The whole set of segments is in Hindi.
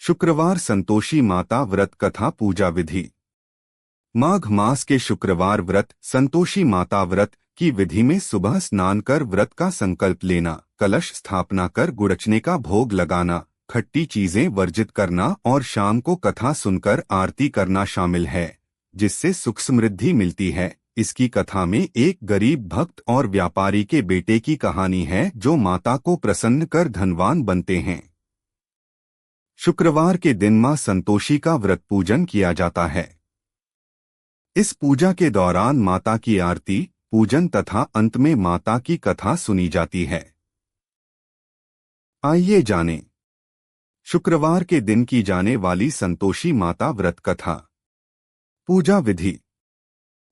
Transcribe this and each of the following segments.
शुक्रवार संतोषी माता व्रत कथा पूजा विधि। माघ मास के शुक्रवार व्रत संतोषी माता व्रत की विधि में सुबह स्नान कर व्रत का संकल्प लेना, कलश स्थापना कर गुड़चने का भोग लगाना, खट्टी चीजें वर्जित करना और शाम को कथा सुनकर आरती करना शामिल है, जिससे सुख समृद्धि मिलती है। इसकी कथा में एक गरीब भक्त और व्यापारी के बेटे की कहानी है जो माता को प्रसन्न कर धनवान बनते हैं। शुक्रवार के दिन मां संतोषी का व्रत पूजन किया जाता है। इस पूजा के दौरान माता की आरती, पूजन तथा अंत में माता की कथा सुनी जाती है। आइए जानें शुक्रवार के दिन की जाने वाली संतोषी माता व्रत कथा। पूजा विधि।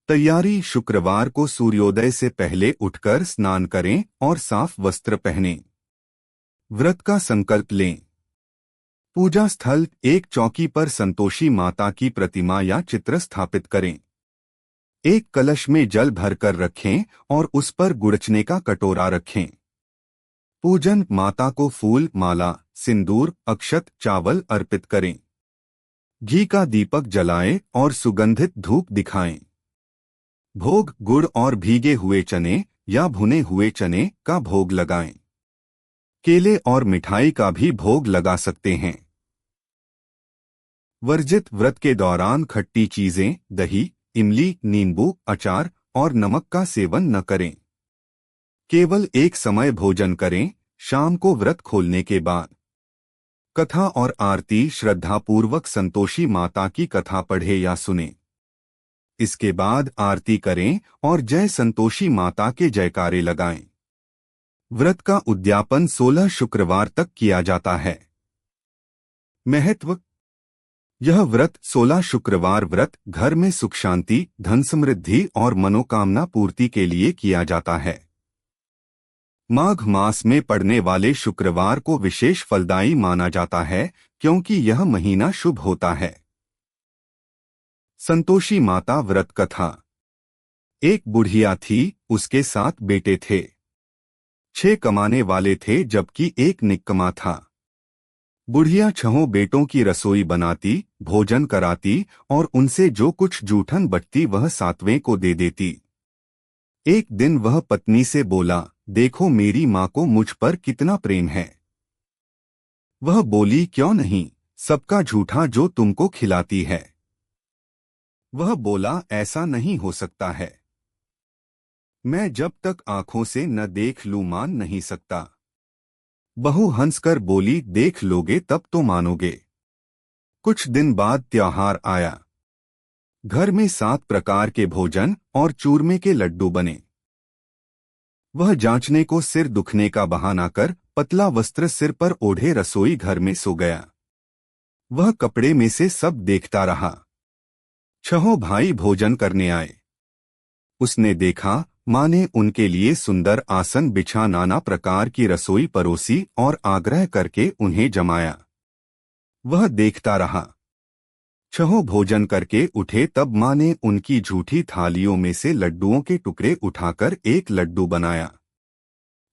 तैयारी। शुक्रवार को सूर्योदय से पहले उठकर स्नान करें और साफ वस्त्र पहनें। व्रत का संकल्प लें। पूजा स्थल। एक चौकी पर संतोषी माता की प्रतिमा या चित्र स्थापित करें। एक कलश में जल भरकर रखें और उस पर गुड़चने का कटोरा रखें। पूजन। माता को फूल, माला, सिंदूर, अक्षत, चावल अर्पित करें। घी का दीपक जलाएं और सुगंधित धूप दिखाएं। भोग। गुड़ और भीगे हुए चने या भुने हुए चने का भोग लगाएं। केले और मिठाई का भी भोग लगा सकते हैं। वर्जित। व्रत के दौरान खट्टी चीजें, दही, इमली, नींबू, अचार और नमक का सेवन न करें। केवल एक समय भोजन करें, शाम को व्रत खोलने के बाद। कथा और आरती। श्रद्धापूर्वक संतोषी माता की कथा पढ़े या सुने। इसके बाद आरती करें और जय संतोषी माता के जयकारे लगाएं। व्रत का उद्यापन 16 शुक्रवार तक किया जाता है। महत्व। यह व्रत 16 शुक्रवार व्रत घर में सुख शांति, धन समृद्धि और मनोकामना पूर्ति के लिए किया जाता है। माघ मास में पड़ने वाले शुक्रवार को विशेष फलदायी माना जाता है क्योंकि यह महीना शुभ होता है। संतोषी माता व्रत कथा। एक बुढ़िया थी, उसके 7 बेटे थे। 6 कमाने वाले थे जबकि एक निकम्मा था। बुढ़िया 6 बेटों की रसोई बनाती, भोजन कराती और उनसे जो कुछ जूठन बचती वह 7वें को दे देती। एक दिन वह पत्नी से बोला, देखो मेरी माँ को मुझ पर कितना प्रेम है। वह बोली, क्यों नहीं, सबका जूठा जो तुमको खिलाती है। वह बोला, ऐसा नहीं हो सकता है। मैं जब तक आंखों से न देख लूं मान नहीं सकता। बहू हंसकर बोली, देख लोगे तब तो मानोगे। कुछ दिन बाद त्योहार आया। घर में 7 प्रकार के भोजन और चूरमे के लड्डू बने। वह जांचने को सिर दुखने का बहाना कर पतला वस्त्र सिर पर ओढ़े रसोई घर में सो गया। वह कपड़े में से सब देखता रहा। 6 भाई भोजन करने आए। उसने देखा माँ ने उनके लिए सुंदर आसन बिछा नाना प्रकार की रसोई परोसी और आग्रह करके उन्हें जमाया। वह देखता रहा। 6 भोजन करके उठे तब माँ ने उनकी झूठी थालियों में से लड्डुओं के टुकड़े उठाकर एक लड्डू बनाया।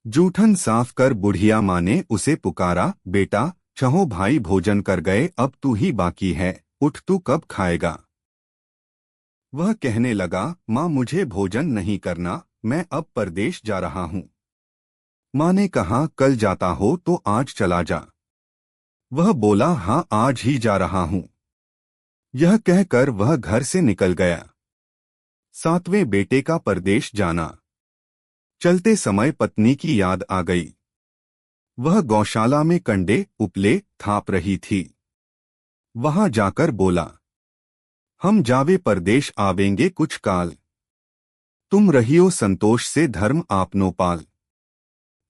जूठन साफ कर बुढ़िया माँ ने उसे पुकारा, बेटा 6 भाई भोजन कर गए, अब तू ही बाकी है, उठ तू कब खाएगा। वह कहने लगा, माँ मुझे भोजन नहीं करना, मैं अब परदेश जा रहा हूँ। माँ ने कहा, कल जाता हो तो आज चला जा। वह बोला, हाँ आज ही जा रहा हूँ। यह कहकर वह घर से निकल गया। 7वें बेटे का परदेश जाना। चलते समय पत्नी की याद आ गई। वह गौशाला में कंडे, उपले थाप रही थी। वहां जाकर बोला, हम जावे परदेश आवेंगे कुछ काल। तुम रहियो संतोष से धर्म आपनो पाल।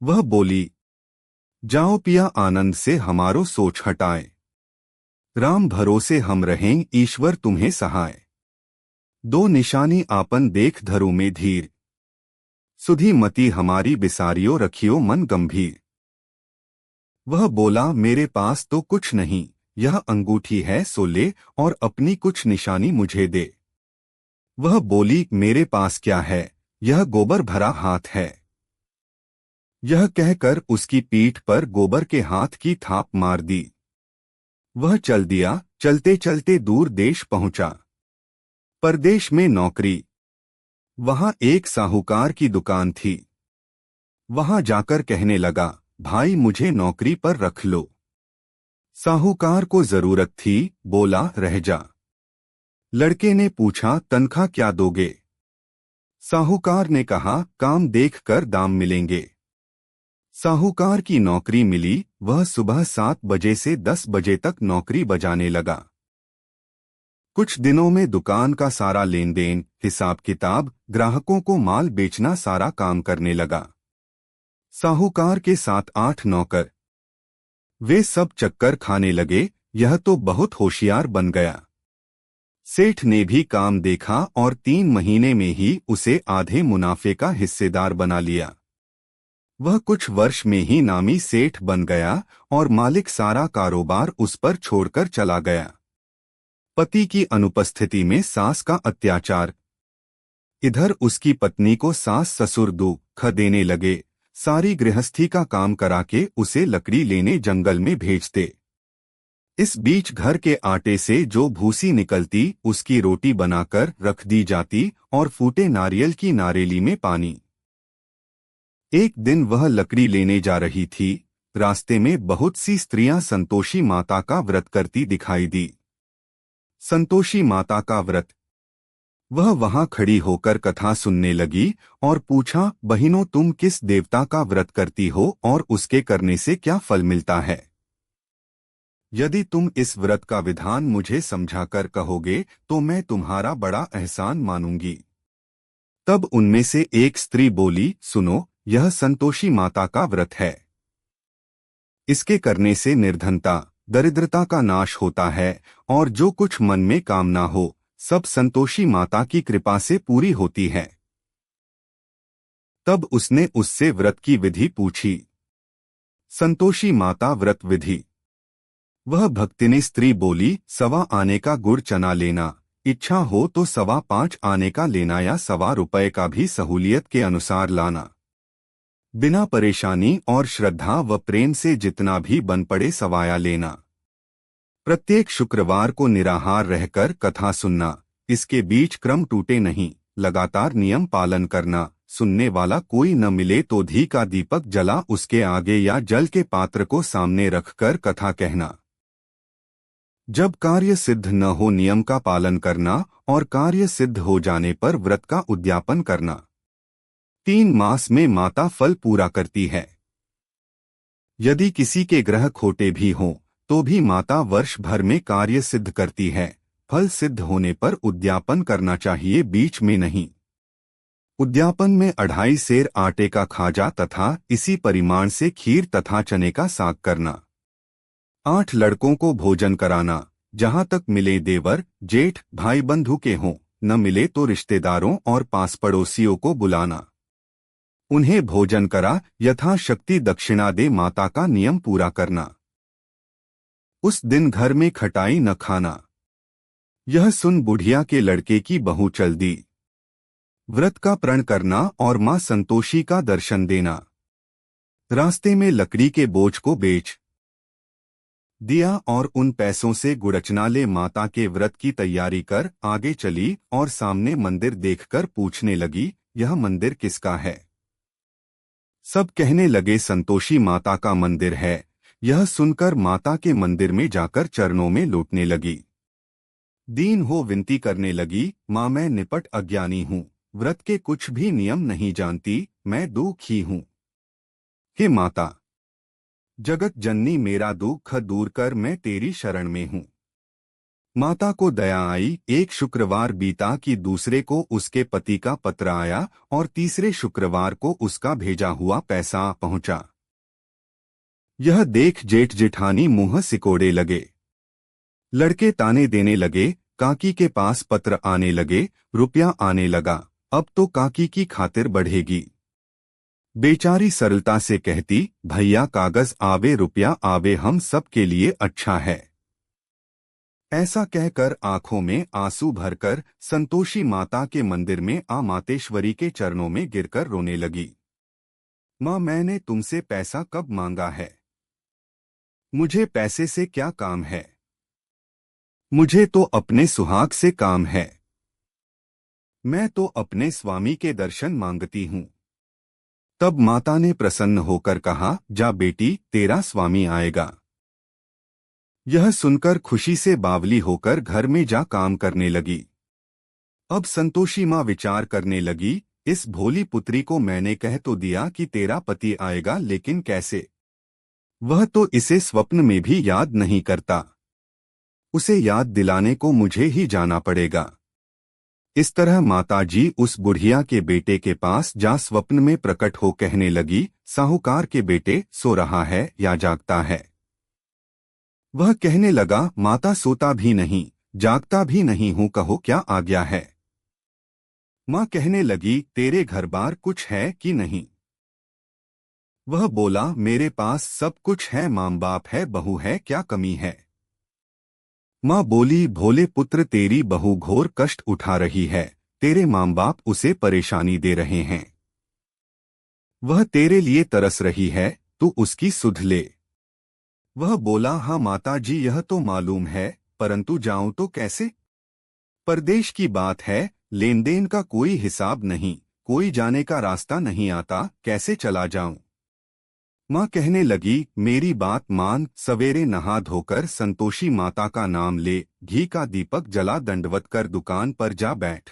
वह बोली, जाओ पिया आनंद से हमारो सोच हटाए। राम भरोसे हम रहें, ईश्वर तुम्हें सहाय। 2 निशानी आपन देख धरु में धीर। सुधी मति हमारी बिसारियो रखियो मन गंभीर। वह बोला, मेरे पास तो कुछ नहीं, यह अंगूठी है सो ले और अपनी कुछ निशानी मुझे दे। वह बोली, मेरे पास क्या है, यह गोबर भरा हाथ है। यह कहकर उसकी पीठ पर गोबर के हाथ की थाप मार दी। वह चल दिया। चलते चलते दूर देश पहुंचा। परदेश में नौकरी। वहां एक साहूकार की दुकान थी। वहां जाकर कहने लगा, भाई मुझे नौकरी पर रख लो। साहूकार को जरूरत थी, बोला रह जा। लड़के ने पूछा, तनख्वाह क्या दोगे? साहूकार ने कहा, काम देखकर दाम मिलेंगे। साहूकार की नौकरी मिली। वह सुबह 7 बजे से 10 बजे तक नौकरी बजाने लगा। कुछ दिनों में दुकान का सारा लेन देन, हिसाब किताब, ग्राहकों को माल बेचना सारा काम करने लगा। साहूकार के 7-8 नौकर। वे सब चक्कर खाने लगे। यह तो बहुत होशियार बन गया। सेठ ने भी काम देखा और 3 महीने में ही उसे आधे मुनाफे का हिस्सेदार बना लिया। वह कुछ वर्ष में ही नामी सेठ बन गया और मालिक सारा कारोबार उस पर छोड़कर चला गया। पति की अनुपस्थिति में सास का अत्याचार। इधर उसकी पत्नी को सास ससुर दुख देने लगे। सारी गृहस्थी का काम करा के उसे लकड़ी लेने जंगल में भेजते। इस बीच घर के आटे से जो भूसी निकलती उसकी रोटी बनाकर रख दी जाती और फूटे नारियल की नारेली में पानी। एक दिन वह लकड़ी लेने जा रही थी। रास्ते में बहुत सी स्त्रियां संतोषी माता का व्रत करती दिखाई दी। संतोषी माता का व्रत। वह वहां खड़ी होकर कथा सुनने लगी और पूछा, बहिनों तुम किस देवता का व्रत करती हो और उसके करने से क्या फल मिलता है? यदि तुम इस व्रत का विधान मुझे समझाकर कहोगे तो मैं तुम्हारा बड़ा एहसान मानूंगी। तब उनमें से एक स्त्री बोली, सुनो, यह संतोषी माता का व्रत है। इसके करने से निर्धनता, दरिद्रता का नाश होता है और जो कुछ मन में कामना हो सब संतोषी माता की कृपा से पूरी होती है। तब उसने उससे व्रत की विधि पूछी। संतोषी माता व्रत विधि। वह भक्तिनी स्त्री बोली, 1.25 आने का गुड़ चना लेना, इच्छा हो तो 5.25 आने का लेना या 1.25 रुपए का भी सहूलियत के अनुसार लाना। बिना परेशानी और श्रद्धा व प्रेम से जितना भी बन पड़े सवाया लेना। प्रत्येक शुक्रवार को निराहार रहकर कथा सुनना। इसके बीच क्रम टूटे नहीं, लगातार नियम पालन करना। सुनने वाला कोई न मिले तो घी का दीपक जला उसके आगे या जल के पात्र को सामने रखकर कथा कहना। जब कार्य सिद्ध न हो नियम का पालन करना और कार्य सिद्ध हो जाने पर व्रत का उद्यापन करना। 3 मास में माता फल पूरा करती है। यदि किसी के ग्रह खोटे भी हों तो भी माता वर्ष भर में कार्य सिद्ध करती है। फल सिद्ध होने पर उद्यापन करना चाहिए, बीच में नहीं। उद्यापन में 2.5 सेर आटे का खाजा तथा इसी परिमाण से खीर तथा चने का साग करना। 8 लड़कों को भोजन कराना। जहां तक मिले देवर जेठ भाई बंधु के हों, न मिले तो रिश्तेदारों और पास पड़ोसियों को बुलाना। उन्हें भोजन करा यथाशक्ति दक्षिणा दे माता का नियम पूरा करना। उस दिन घर में खटाई न खाना। यह सुन बुढ़िया के लड़के की बहू चल दी। व्रत का प्रण करना और मां संतोषी का दर्शन देना। रास्ते में लकड़ी के बोझ को बेच दिया और उन पैसों से गुड़चना ले माता के व्रत की तैयारी कर आगे चली और सामने मंदिर देखकर पूछने लगी, यह मंदिर किसका है? सब कहने लगे, संतोषी माता का मंदिर है। यह सुनकर माता के मंदिर में जाकर चरणों में लौटने लगी। दीन हो विनती करने लगी, मां मैं निपट अज्ञानी हूँ, व्रत के कुछ भी नियम नहीं जानती, मैं दुखी हूँ। हे माता, जगत जननी मेरा दुख दूर कर, मैं तेरी शरण में हूँ। माता को दया आई। एक शुक्रवार बीता कि दूसरे को उसके पति का पत्र आया और तीसरे शुक्रवार को उसका भेजा हुआ पैसा पहुंचा। यह देख जेठ जेठानी मुंह सिकोड़े लगे। लड़के ताने देने लगे। काकी के पास पत्र आने लगे, रुपया आने लगा, अब तो काकी की खातिर बढ़ेगी। बेचारी सरलता से कहती, भैया कागज आवे रुपया आवे, हम सब के लिए अच्छा है। ऐसा कहकर आंखों में आंसू भरकर संतोषी माता के मंदिर में मातेश्वरी के चरणों में गिरकर रोने लगी। मां मैंने तुमसे पैसा कब मांगा है? मुझे पैसे से क्या काम है? मुझे तो अपने सुहाग से काम है। मैं तो अपने स्वामी के दर्शन मांगती हूँ। तब माता ने प्रसन्न होकर कहा, जा बेटी, तेरा स्वामी आएगा। यह सुनकर खुशी से बावली होकर घर में जा काम करने लगी। अब संतोषी माँ विचार करने लगी, इस भोली पुत्री को मैंने कह तो दिया कि तेरा पति आएगा, लेकिन कैसे? वह तो इसे स्वप्न में भी याद नहीं करता। उसे याद दिलाने को मुझे ही जाना पड़ेगा। इस तरह माताजी उस बुढ़िया के बेटे के पास जा स्वप्न में प्रकट हो कहने लगी, साहूकार के बेटे, सो रहा है या जागता है? वह कहने लगा, माता सोता भी नहीं, जागता भी नहीं हूँ, कहो क्या आज्ञा है? माँ कहने लगी, तेरे घर बार कुछ है कि नहीं? वह बोला, मेरे पास सब कुछ है, माँ बाप है, बहू है, क्या कमी है? माँ बोली, भोले पुत्र, तेरी बहू घोर कष्ट उठा रही है, तेरे माँ बाप उसे परेशानी दे रहे हैं। वह तेरे लिए तरस रही है, तू उसकी सुध ले। वह बोला, हाँ माता जी, यह तो मालूम है, परंतु जाऊं तो कैसे? परदेश की बात है, लेन देन का कोई हिसाब नहीं, कोई जाने का रास्ता नहीं आता, कैसे चला जाऊं? माँ कहने लगी, मेरी बात मान, सवेरे नहा धोकर संतोषी माता का नाम ले, घी का दीपक जला दंडवत कर दुकान पर जा बैठ।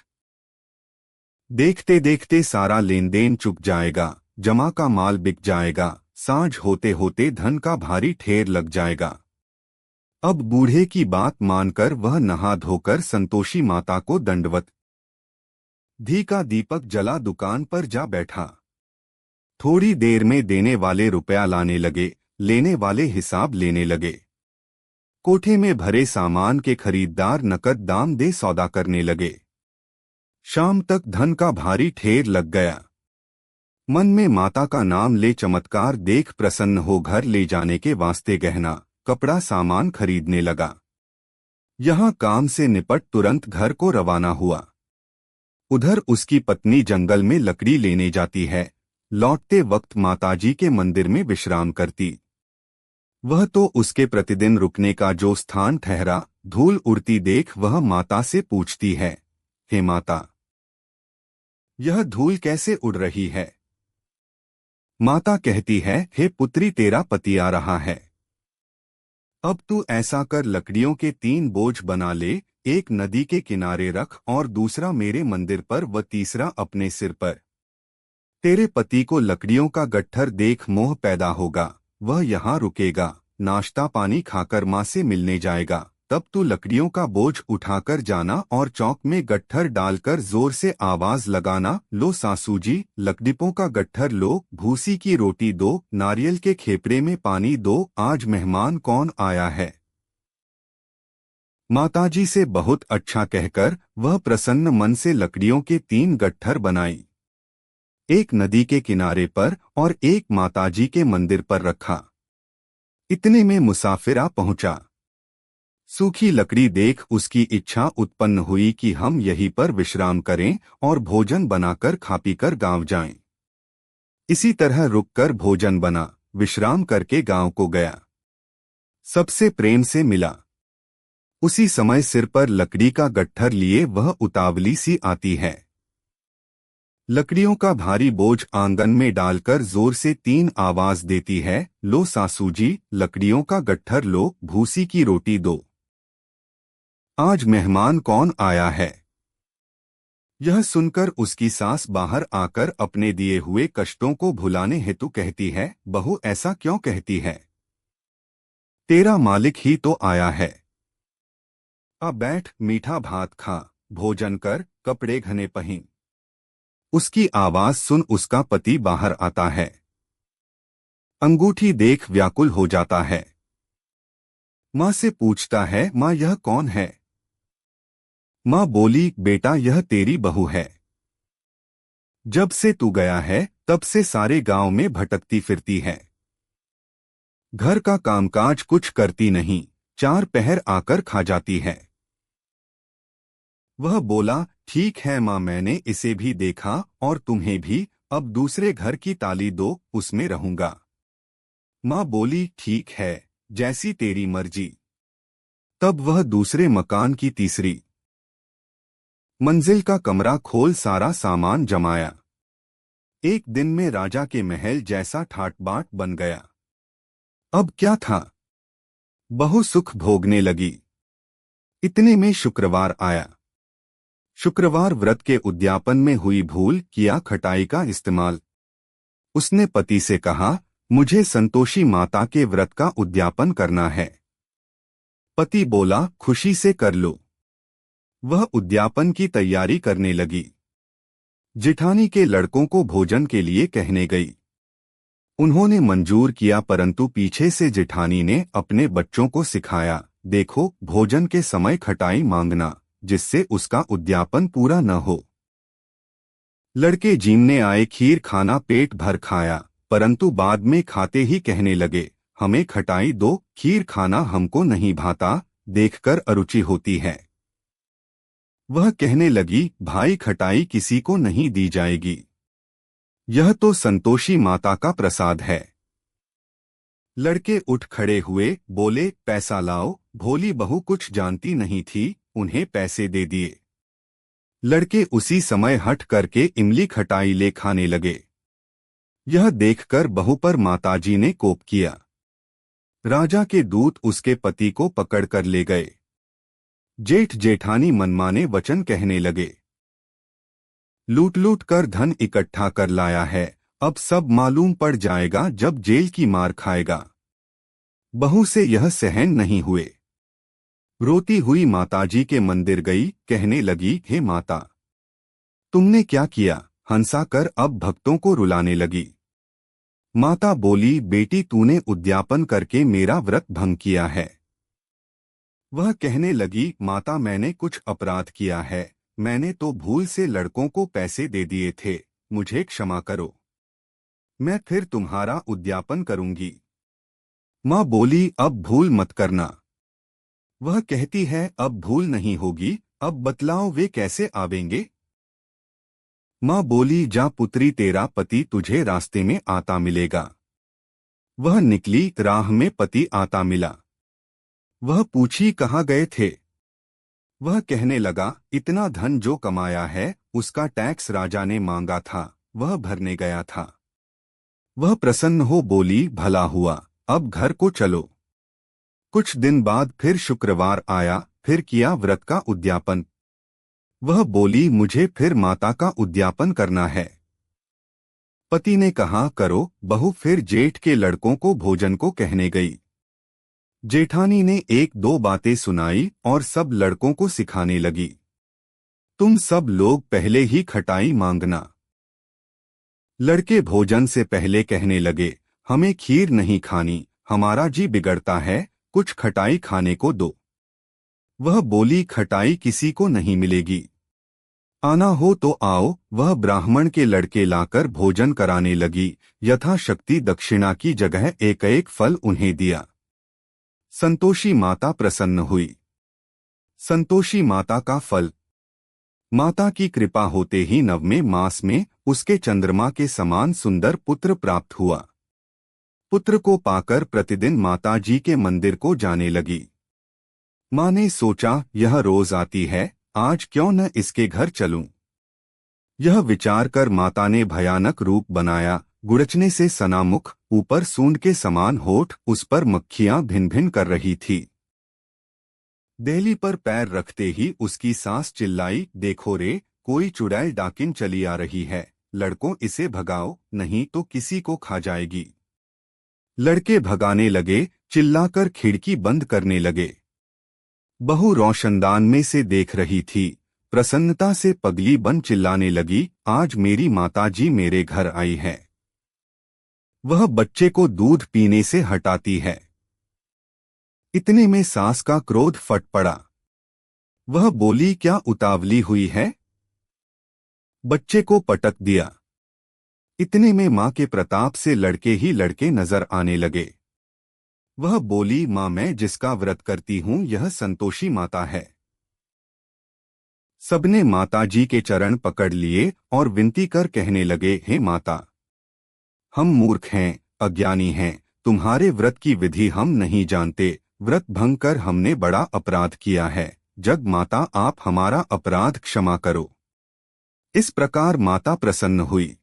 देखते देखते सारा लेन देन चुक जाएगा, जमा का माल बिक जाएगा, सांझ होते होते धन का भारी ढेर लग जाएगा। अब बूढ़े की बात मानकर वह नहा धोकर संतोषी माता को दंडवत घी का दीपक जला दुकान पर जा बैठा। थोड़ी देर में देने वाले रुपया लाने लगे, लेने वाले हिसाब लेने लगे। कोठे में भरे सामान के खरीदार नकद दाम दे सौदा करने लगे। शाम तक धन का भारी ढेर लग गया। मन में माता का नाम ले चमत्कार देख प्रसन्न हो घर ले जाने के वास्ते गहना कपड़ा सामान खरीदने लगा। यहाँ काम से निपट तुरंत घर को रवाना हुआ। उधर उसकी पत्नी जंगल में लकड़ी लेने जाती है, लौटते वक्त माताजी के मंदिर में विश्राम करती। वह तो उसके प्रतिदिन रुकने का जो स्थान ठहरा, धूल उड़ती देख वह माता से पूछती है, हे माता, यह धूल कैसे उड़ रही है? माता कहती है, हे पुत्री, तेरा पति आ रहा है। अब तू ऐसा कर, लकड़ियों के 3 बोझ बना ले, एक नदी के किनारे रख और दूसरा मेरे मंदिर पर व तीसरा अपने सिर पर। तेरे पति को लकड़ियों का गट्ठर देख मोह पैदा होगा, वह यहाँ रुकेगा, नाश्ता पानी खाकर माँ से मिलने जाएगा। तब तू लकड़ियों का बोझ उठाकर जाना और चौक में गट्ठर डालकर जोर से आवाज लगाना, लो सासू जी, लकड़ियों का गट्ठर लो, भूसी की रोटी दो, नारियल के खेपड़े में पानी दो, आज मेहमान कौन आया है? माताजी से बहुत अच्छा कहकर वह प्रसन्न मन से लकड़ियों के 3 गट्ठर बनाई। एक नदी के किनारे पर और एक माताजी के मंदिर पर रखा। इतने में मुसाफिर आ पहुंचा। सूखी लकड़ी देख उसकी इच्छा उत्पन्न हुई कि हम यहीं पर विश्राम करें और भोजन बनाकर खा पीकर गांव जाएं। इसी तरह रुककर भोजन बना, विश्राम करके गांव को गया। सबसे प्रेम से मिला। उसी समय सिर पर लकड़ी का गट्ठर लिए वह उतावली सी आती है। लकड़ियों का भारी बोझ आंगन में डालकर जोर से 3 आवाज देती है, लो सासू जी, लकड़ियों का गट्ठर लो, भूसी की रोटी दो, आज मेहमान कौन आया है? यह सुनकर उसकी सास बाहर आकर अपने दिए हुए कष्टों को भुलाने हेतु कहती है, बहू ऐसा क्यों कहती है? तेरा मालिक ही तो आया है। अब बैठ, मीठा भात खा, भोजन कर, कपड़े घने पहन। उसकी आवाज सुन उसका पति बाहर आता है। अंगूठी देख व्याकुल हो जाता है। माँ से पूछता है, माँ यह कौन है? माँ बोली, बेटा यह तेरी बहू है। जब से तू गया है तब से सारे गांव में भटकती फिरती है। घर का कामकाज कुछ करती नहीं, 4 पहर आकर खा जाती है। वह बोला, ठीक है माँ, मैंने इसे भी देखा और तुम्हें भी, अब दूसरे घर की ताली दो, उसमें रहूंगा। माँ बोली, ठीक है, जैसी तेरी मर्जी। तब वह दूसरे मकान की तीसरी मंजिल का कमरा खोल सारा सामान जमाया। एक दिन में राजा के महल जैसा ठाट-बाट बन गया। अब क्या था? बहु सुख भोगने लगी। इतने में शुक्रवार आया। शुक्रवार व्रत के उद्यापन में हुई भूल किया खटाई का इस्तेमाल। उसने पति से कहा, मुझे संतोषी माता के व्रत का उद्यापन करना है। पति बोला, खुशी से कर लो। वह उद्यापन की तैयारी करने लगी। जेठानी के लड़कों को भोजन के लिए कहने गई। उन्होंने मंजूर किया, परंतु पीछे से जेठानी ने अपने बच्चों को सिखाया, देखो भोजन के समय खटाई मांगना, जिससे उसका उद्यापन पूरा न हो। लड़के जीमने आए, खीर खाना पेट भर खाया, परंतु बाद में खाते ही कहने लगे, हमें खटाई दो, खीर खाना हमको नहीं भाता, देखकर अरुचि होती है। वह कहने लगी, भाई खटाई किसी को नहीं दी जाएगी, यह तो संतोषी माता का प्रसाद है। लड़के उठ खड़े हुए, बोले, पैसा लाओ। भोली बहू कुछ जानती नहीं थी, उन्हें पैसे दे दिए। लड़के उसी समय हट करके इमली खटाई ले खाने लगे। यह देखकर बहू पर माताजी ने कोप किया। राजा के दूत उसके पति को पकड़कर ले गए। जेठ जेठानी मनमाने वचन कहने लगे, लूट लूट कर धन इकट्ठा कर लाया है, अब सब मालूम पड़ जाएगा जब जेल की मार खाएगा। बहू से यह सहन नहीं हुए। रोती हुई माताजी के मंदिर गई, कहने लगी, हे माता, तुमने क्या किया? हंसा कर अब भक्तों को रुलाने लगी। माता बोली, बेटी तूने उद्यापन करके मेरा व्रत भंग किया है। वह कहने लगी, माता मैंने कुछ अपराध किया है, मैंने तो भूल से लड़कों को पैसे दे दिए थे, मुझे क्षमा करो, मैं फिर तुम्हारा उद्यापन करूंगी। माँ बोली, अब भूल मत करना। वह कहती है, अब भूल नहीं होगी, अब बतलाओ वे कैसे आवेंगे? माँ बोली, जा पुत्री, तेरा पति तुझे रास्ते में आता मिलेगा। वह निकली, राह में पति आता मिला। वह पूछी, कहाँ गए थे? वह कहने लगा, इतना धन जो कमाया है उसका टैक्स राजा ने मांगा था, वह भरने गया था। वह प्रसन्न हो बोली, भला हुआ, अब घर को चलो। कुछ दिन बाद फिर शुक्रवार आया, फिर किया व्रत का उद्यापन। वह बोली, मुझे फिर माता का उद्यापन करना है। पति ने कहा, करो। बहू फिर जेठ के लड़कों को भोजन को कहने गई। जेठानी ने एक दो बातें सुनाई और सब लड़कों को सिखाने लगी, तुम सब लोग पहले ही खटाई मांगना। लड़के भोजन से पहले कहने लगे, हमें खीर नहीं खानी, हमारा जी बिगड़ता है, कुछ खटाई खाने को दो। वह बोली, खटाई किसी को नहीं मिलेगी, आना हो तो आओ। वह ब्राह्मण के लड़के लाकर भोजन कराने लगी। यथाशक्ति दक्षिणा की जगह एक एक फल उन्हें दिया। संतोषी माता प्रसन्न हुई। संतोषी माता का फल। माता की कृपा होते ही 9वें मास में उसके चंद्रमा के समान सुंदर पुत्र प्राप्त हुआ। पुत्र को पाकर प्रतिदिन माता जी के मंदिर को जाने लगी। माँ ने सोचा, यह रोज आती है, आज क्यों न इसके घर चलूं। यह विचार कर माता ने भयानक रूप बनाया। गुड़चने से सनामुख, ऊपर सूंड के समान होठ, उस पर मक्खियां भिन भिन कर रही थी। देहली पर पैर रखते ही उसकी सास चिल्लाई, देखो रे, कोई चुड़ैल डाकिन चली आ रही है, लड़कों इसे भगाओ, नहीं तो किसी को खा जाएगी। लड़के भगाने लगे, चिल्लाकर खिड़की बंद करने लगे। बहू रोशनदान में से देख रही थी। प्रसन्नता से पगली बन चिल्लाने लगी, आज मेरी माताजी मेरे घर आई है। वह बच्चे को दूध पीने से हटाती है। इतने में सास का क्रोध फट पड़ा। वह बोली, क्या उतावली हुई है? बच्चे को पटक दिया। इतने में माँ के प्रताप से लड़के ही लड़के नजर आने लगे। वह बोली, माँ मैं जिसका व्रत करती हूँ यह संतोषी माता है। सबने माताजी के चरण पकड़ लिए और विनती कर कहने लगे, हे माता, हम मूर्ख हैं, अज्ञानी हैं, तुम्हारे व्रत की विधि हम नहीं जानते, व्रत भंग कर हमने बड़ा अपराध किया है। जग माता, आप हमारा अपराध क्षमा करो। इस प्रकार माता प्रसन्न हुई।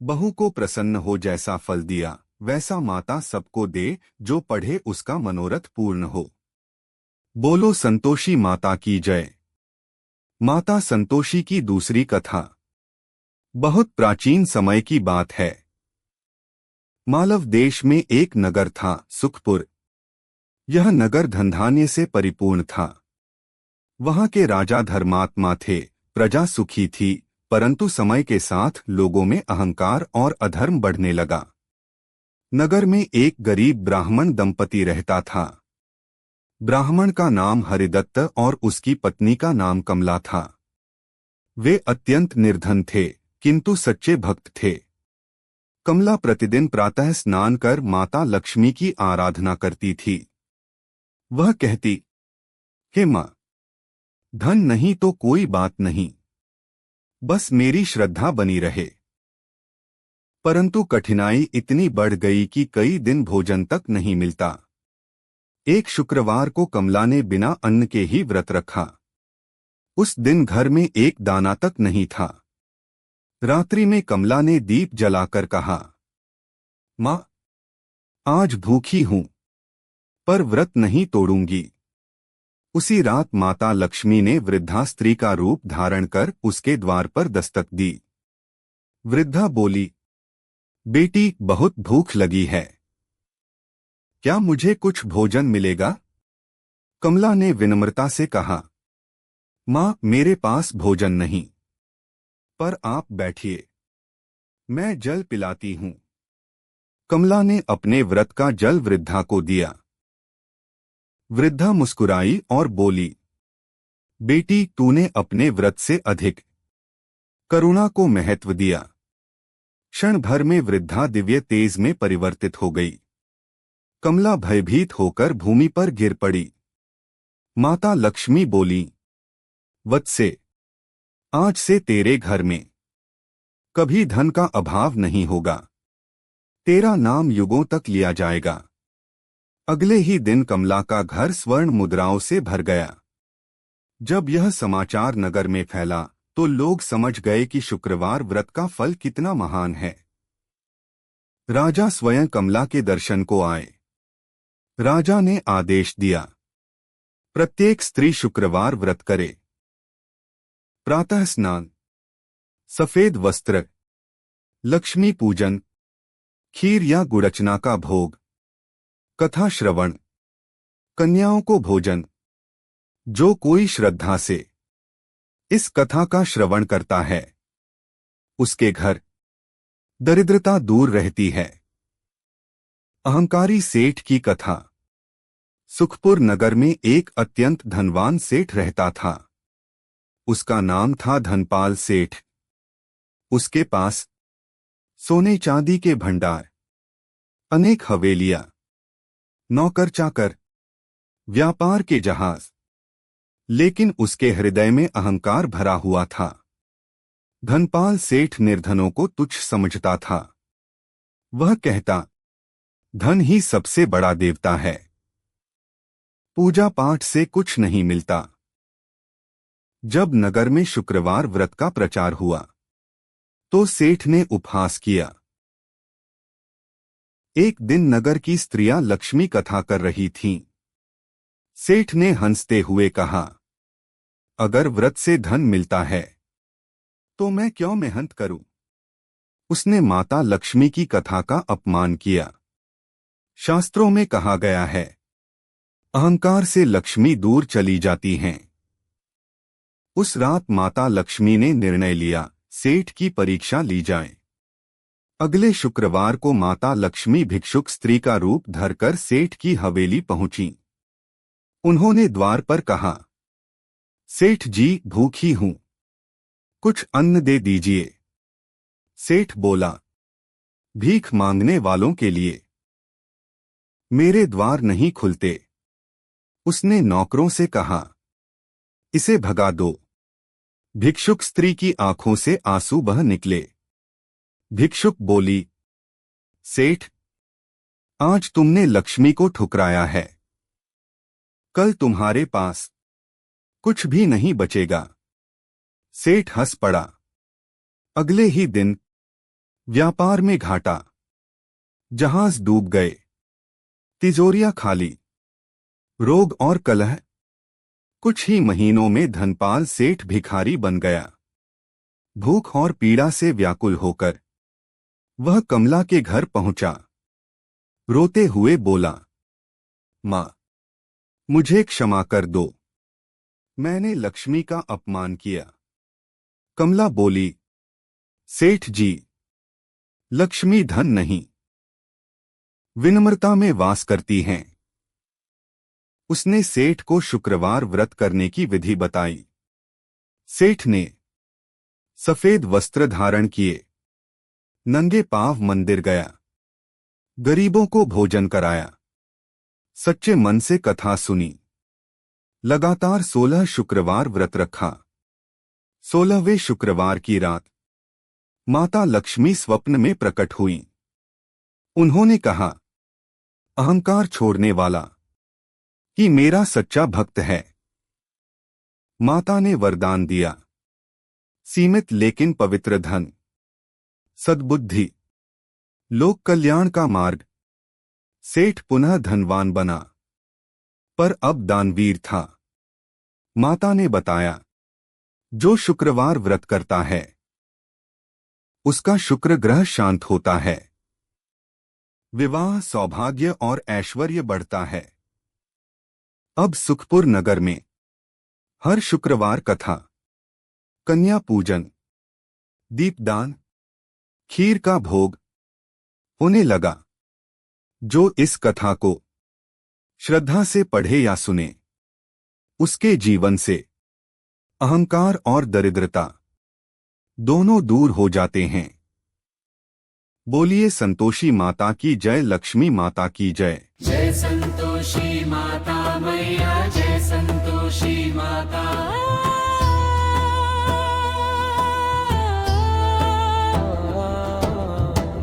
बहू को प्रसन्न हो जैसा फल दिया वैसा माता सबको दे, जो पढ़े उसका मनोरथ पूर्ण हो। बोलो संतोषी माता की जय। माता संतोषी की दूसरी कथा। बहुत प्राचीन समय की बात है। मालव देश में एक नगर था, सुखपुर। यह नगर धनधान्य से परिपूर्ण था। वहां के राजा धर्मात्मा थे, प्रजा सुखी थी, परंतु समय के साथ लोगों में अहंकार और अधर्म बढ़ने लगा। नगर में एक गरीब ब्राह्मण दंपति रहता था। ब्राह्मण का नाम हरिदत्त और उसकी पत्नी का नाम कमला था। वे अत्यंत निर्धन थे, किंतु सच्चे भक्त थे। कमला प्रतिदिन प्रातः स्नान कर माता लक्ष्मी की आराधना करती थी। वह कहती, हे माँ, धन नहीं तो कोई बात नहीं, बस मेरी श्रद्धा बनी रहे। परंतु कठिनाई इतनी बढ़ गई कि कई दिन भोजन तक नहीं मिलता। एक शुक्रवार को कमला ने बिना अन्न के ही व्रत रखा। उस दिन घर में एक दाना तक नहीं था। रात्रि में कमला ने दीप जलाकर कहा, माँ, आज भूखी हूं, पर व्रत नहीं तोड़ूंगी। उसी रात माता लक्ष्मी ने वृद्धा स्त्री का रूप धारण कर उसके द्वार पर दस्तक दी। वृद्धा बोली, बेटी, बहुत भूख लगी है, क्या मुझे कुछ भोजन मिलेगा? कमला ने विनम्रता से कहा, माँ, मेरे पास भोजन नहीं, पर आप बैठिए, मैं जल पिलाती हूं। कमला ने अपने व्रत का जल वृद्धा को दिया। वृद्धा मुस्कुराई और बोली, बेटी, तूने अपने व्रत से अधिक करुणा को महत्व दिया। क्षण भर में वृद्धा दिव्य तेज में परिवर्तित हो गई। कमला भयभीत होकर भूमि पर गिर पड़ी। माता लक्ष्मी बोली, वत्से, आज से तेरे घर में कभी धन का अभाव नहीं होगा। तेरा नाम युगों तक लिया जाएगा। अगले ही दिन कमला का घर स्वर्ण मुद्राओं से भर गया। जब यह समाचार नगर में फैला तो लोग समझ गए कि शुक्रवार व्रत का फल कितना महान है। राजा स्वयं कमला के दर्शन को आए। राजा ने आदेश दिया, प्रत्येक स्त्री शुक्रवार व्रत करे। प्रातः स्नान, सफेद वस्त्र, लक्ष्मी पूजन, खीर या गुड़चना का भोग, कथा श्रवण, कन्याओं को भोजन। जो कोई श्रद्धा से इस कथा का श्रवण करता है, उसके घर दरिद्रता दूर रहती है। अहंकारी सेठ की कथा। सुखपुर नगर में एक अत्यंत धनवान सेठ रहता था। उसका नाम था धनपाल सेठ। उसके पास सोने चांदी के भंडार, अनेक हवेलियां, नौकर चाकर, व्यापार के जहाज, लेकिन उसके हृदय में अहंकार भरा हुआ था। धनपाल सेठ निर्धनों को तुच्छ समझता था। वह कहता, धन ही सबसे बड़ा देवता है, पूजा पाठ से कुछ नहीं मिलता। जब नगर में शुक्रवार व्रत का प्रचार हुआ तो सेठ ने उपहास किया। एक दिन नगर की स्त्रियां लक्ष्मी कथा कर रही थीं। सेठ ने हंसते हुए कहा, अगर व्रत से धन मिलता है तो मैं क्यों मेहनत करूं? उसने माता लक्ष्मी की कथा का अपमान किया। शास्त्रों में कहा गया है, अहंकार से लक्ष्मी दूर चली जाती हैं। उस रात माता लक्ष्मी ने निर्णय लिया, सेठ की परीक्षा ली जाए। अगले शुक्रवार को माता लक्ष्मी भिक्षुक स्त्री का रूप धरकर सेठ की हवेली पहुंची। उन्होंने द्वार पर कहा, सेठ जी, भूखी हूं, कुछ अन्न दे दीजिए। सेठ बोला, भीख मांगने वालों के लिए मेरे द्वार नहीं खुलते। उसने नौकरों से कहा, इसे भगा दो। भिक्षुक स्त्री की आंखों से आंसू बह निकले। भिक्षुक बोली, सेठ, आज तुमने लक्ष्मी को ठुकराया है। कल तुम्हारे पास कुछ भी नहीं बचेगा। सेठ हंस पड़ा। अगले ही दिन व्यापार में घाटा, जहाज डूब गए, तिजोरियां खाली, रोग और कलह। कुछ ही महीनों में धनपाल सेठ भिखारी बन गया। भूख और पीड़ा से व्याकुल होकर वह कमला के घर पहुंचा। रोते हुए बोला, माँ, मुझे क्षमा कर दो, मैंने लक्ष्मी का अपमान किया। कमला बोली, सेठ जी, लक्ष्मी धन नहीं, विनम्रता में वास करती हैं। उसने सेठ को शुक्रवार व्रत करने की विधि बताई। सेठ ने सफेद वस्त्र धारण किए, नंगे पांव मंदिर गया, गरीबों को भोजन कराया, सच्चे मन से कथा सुनी। लगातार 16 शुक्रवार व्रत रखा। 16वें शुक्रवार की रात माता लक्ष्मी स्वप्न में प्रकट हुई। उन्होंने कहा, अहंकार छोड़ने वाला ही मेरा सच्चा भक्त है। माता ने वरदान दिया, सीमित लेकिन पवित्र धन, सद्बुद्धि, लोक कल्याण का मार्ग। सेठ पुनः धनवान बना, पर अब दानवीर था। माता ने बताया, जो शुक्रवार व्रत करता है उसका शुक्र ग्रह शांत होता है, विवाह, सौभाग्य और ऐश्वर्य बढ़ता है। अब सुखपुर नगर में हर शुक्रवार कथा, कन्या पूजन, दीपदान, खीर का भोग होने लगा। जो इस कथा को श्रद्धा से पढ़े या सुने, उसके जीवन से अहंकार और दरिद्रता दोनों दूर हो जाते हैं। बोलिए संतोषी माता की जय, लक्ष्मी माता की जय। जय संतोषी माता मैया, जय संतोषी माता।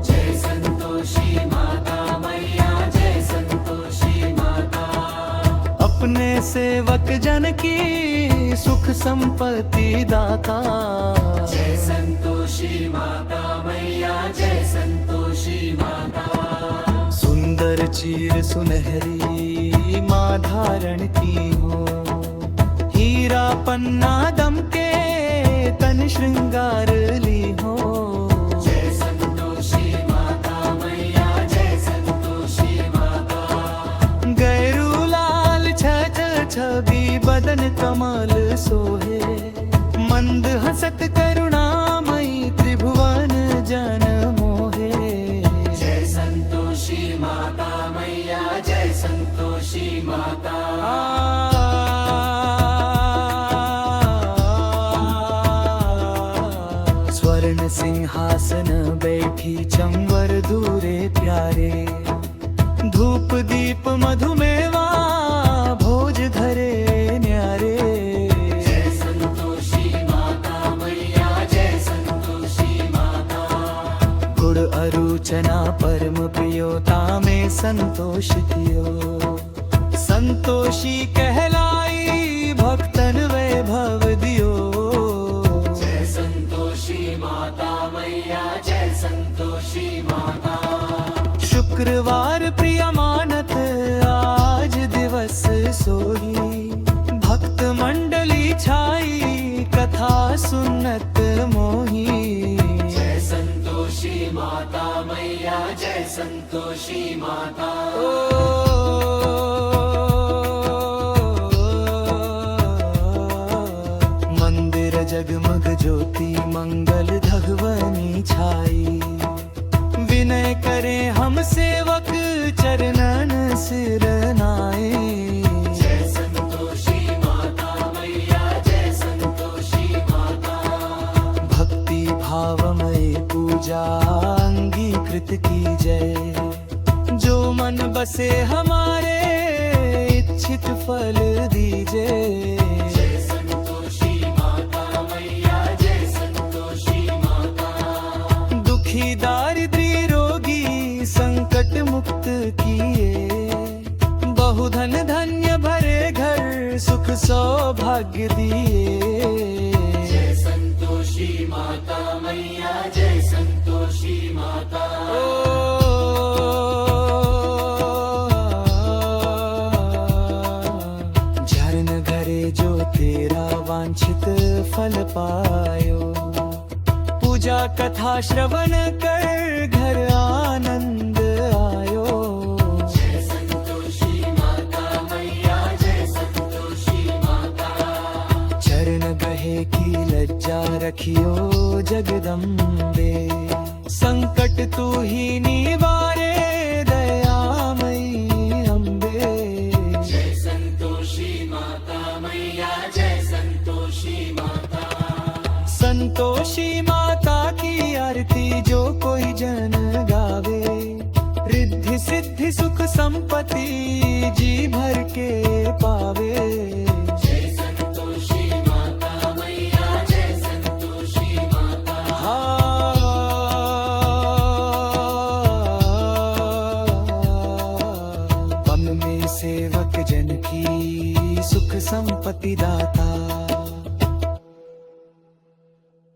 जय संतोषी माता मैया, जय संतोषी माता। अपने सेवक जन की सुख संपत्ति दाता। जय संतोषी माता मैया, जय संतोषी माता। सुंदर चीर सुनहरी माँ धारण की हो, हीरा पन्ना दम के तन श्रृंगार ली हो। जय संतोषी माता मैया, जय संतोषी माता। गैरू लाल छवि बदन कमल सोहे, मंद हसत करुणामयी त्रिभुवन जन मोहे। जय संतोषी माता मैया, जय संतोषी माता। स्वर्ण सिंहासन बैठी चंवर दूरे प्यारे, धूप दीप मधुमेवा भोज धरे न्यारे। अरुचना परम प्रियोता में संतोष कियो, संतोषी कहलाई भक्तन वैभव दियो। जय संतोषी माता मैया, जय संतोषी माता। शुक्रवार प्रिय मानत आज दिवस सोही, भक्त मंडली छाई कथा सुनत मोही। संतोषी माता मैया, जय संतोषी माता। मंदिर जगमग ज्योति मंगल धगवनी छाई, विनय करें हम सेवक चरणन सिर नाए। जय संतोषी माता मैया, जय संतोषी माता। भक्ति भावमय पूजा अंगीकृत की जय, जो मन बसे हमारे इच्छित फल दीजे। जय संतोषी माता मैया, जय संतोषी माता। दुखी दारिद्री रोगी संकट मुक्त किए, बहुधन धन्य भरे घर सौभाग्य दिए। जय संतोषी माता मैया, जय संतोषी माता। झरन घरे जो तेरा वांछित फल पायो, पूजा कथा श्रवण कर घर आनंद आयो। जय संतोषी माता मैया, जय संतोषी माता। चरण गहे की लज्जा रखियो जगदम्बे, संकट तू ही निवारे दयामयी अम्बे। जय संतोषी माता मैया, जय संतोषी माता। संतोषी माता की आरती जो कोई जन गावे, रिद्धि सिद्धि सुख संपत्ति जी भर के पावे। जय संतोषी माता मैया, जय संतोषी माता। पम में सेवक जन की सुख संपत्ति दाता।